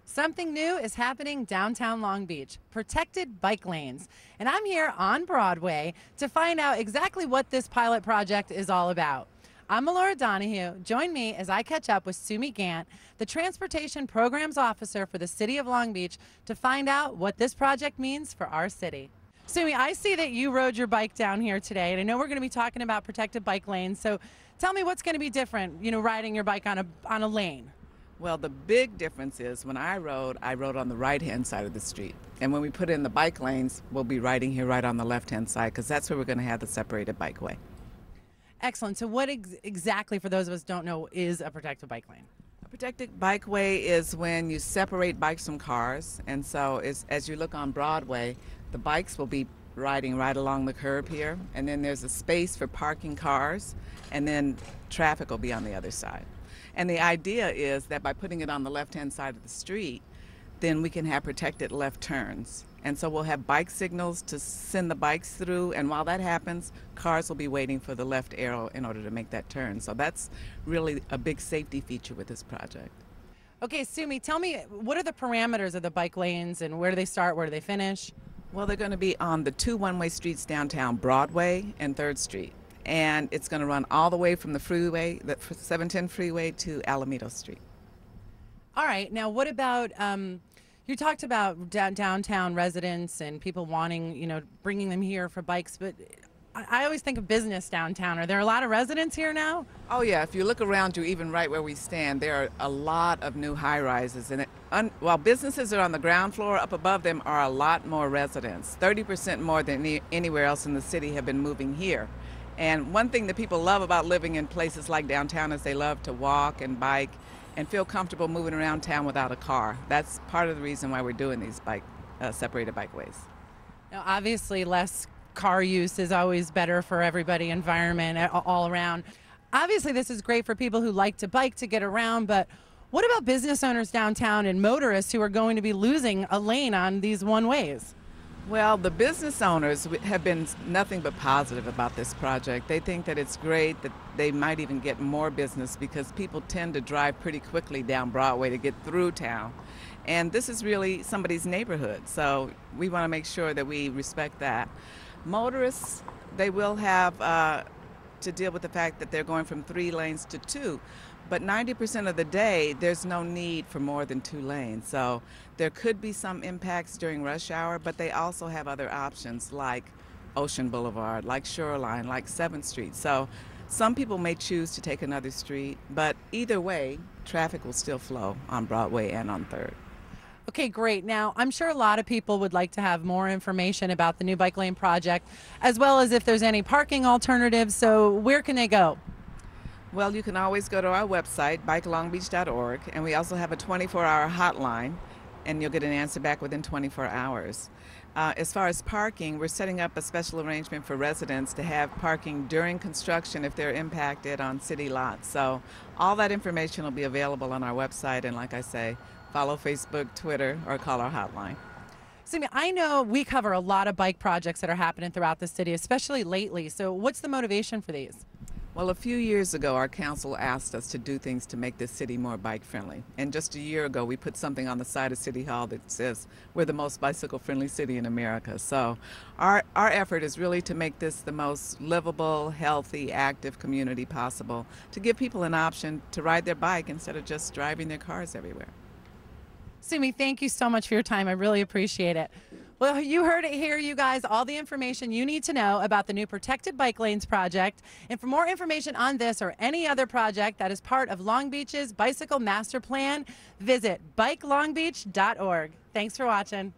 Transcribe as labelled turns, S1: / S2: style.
S1: Something new is happening downtown Long Beach, protected bike lanes. And I'm here on Broadway to find out exactly what this pilot project is all about. I'm Melora Donahue. Join me as I catch up with Sumi Gant, the Transportation Programs Officer for the City of Long Beach, to find out what this project means for our city. Sumi, I see that you rode your bike down here today, and I know we're going to be talking about protected bike lanes. So tell me what's going to be different, riding your bike on a lane.
S2: Well, the big difference is when I rode on the right-hand side of the street. And when we put in the bike lanes, we'll be riding here right on the left-hand side because that's where we're going to have the separated bikeway.
S1: Excellent. So what exactly, for those of us who don't know, is a protected bike lane?
S2: A protected bikeway is when you separate bikes from cars. And so as you look on Broadway, the bikes will be riding right along the curb here. And then there's a space for parking cars. And then traffic will be on the other side. And the idea is that by putting it on the left-hand side of the street, then we can have protected left turns. And so we'll have bike signals to send the bikes through, and while that happens, cars will be waiting for the left arrow in order to make that turn. So that's really a big safety feature with this project.
S1: Okay, Sumi, tell me, what are the parameters of the bike lanes and where do they start, where do they finish?
S2: Well, they're going to be on the two one-way streets downtown, Broadway and 3rd Street. And it's going to run all the way from the freeway, the 710 freeway, to Alamitos Street.
S1: All right. Now, what about, you talked about downtown residents and people wanting, bringing them here for bikes, but I always think of business downtown. Are there a lot of residents here now?
S2: Oh, yeah. If you look around you, even right where we stand, there are a lot of new high-rises. And while businesses are on the ground floor, up above them are a lot more residents. 30% more than anywhere else in the city have been moving here. And one thing that people love about living in places like downtown is they love to walk and bike and feel comfortable moving around town without a car. That's part of the reason why we're doing these separated bikeways.
S1: Now, obviously, less car use is always better for everybody, environment, all around. Obviously, this is great for people who like to bike to get around, but what about business owners downtown and motorists who are going to be losing a lane on these one-ways?
S2: Well, the business owners have been nothing but positive about this project. They think that it's great, that they might even get more business because people tend to drive pretty quickly down Broadway to get through town. And this is really somebody's neighborhood, so we want to make sure that we respect that. Motorists, they will have to deal with the fact that they're going from 3 lanes to 2. But 90% of the day, there's no need for more than 2 lanes. So there could be some impacts during rush hour, but they also have other options like Ocean Boulevard, like Shoreline, like 7th Street. So some people may choose to take another street, but either way, traffic will still flow on Broadway and on 3rd.
S1: Okay, great. Now, I'm sure a lot of people would like to have more information about the new bike lane project, as well as if there's any parking alternatives. So where can they go?
S2: Well, you can always go to our website, bikelongbeach.org, and we also have a 24-hour hotline, and you'll get an answer back within 24 hours. As far as parking, we're setting up a special arrangement for residents to have parking during construction if they're impacted on city lots. So all that information will be available on our website, and like I say, follow Facebook, Twitter, or call our hotline.
S1: Sumi, I know we cover a lot of bike projects that are happening throughout the city, especially lately. So what's the motivation for these?
S2: Well, a few years ago, our council asked us to do things to make this city more bike-friendly. And just a year ago, we put something on the side of City Hall that says we're the most bicycle-friendly city in America. So our effort is really to make this the most livable, healthy, active community possible, to give people an option to ride their bike instead of just driving their cars everywhere.
S1: Sumi, thank you so much for your time. I really appreciate it. Well, you heard it here, you guys, all the information you need to know about the new Protected Bike Lanes project. And for more information on this or any other project that is part of Long Beach's Bicycle Master Plan, visit bikelongbeach.org. Thanks for watching.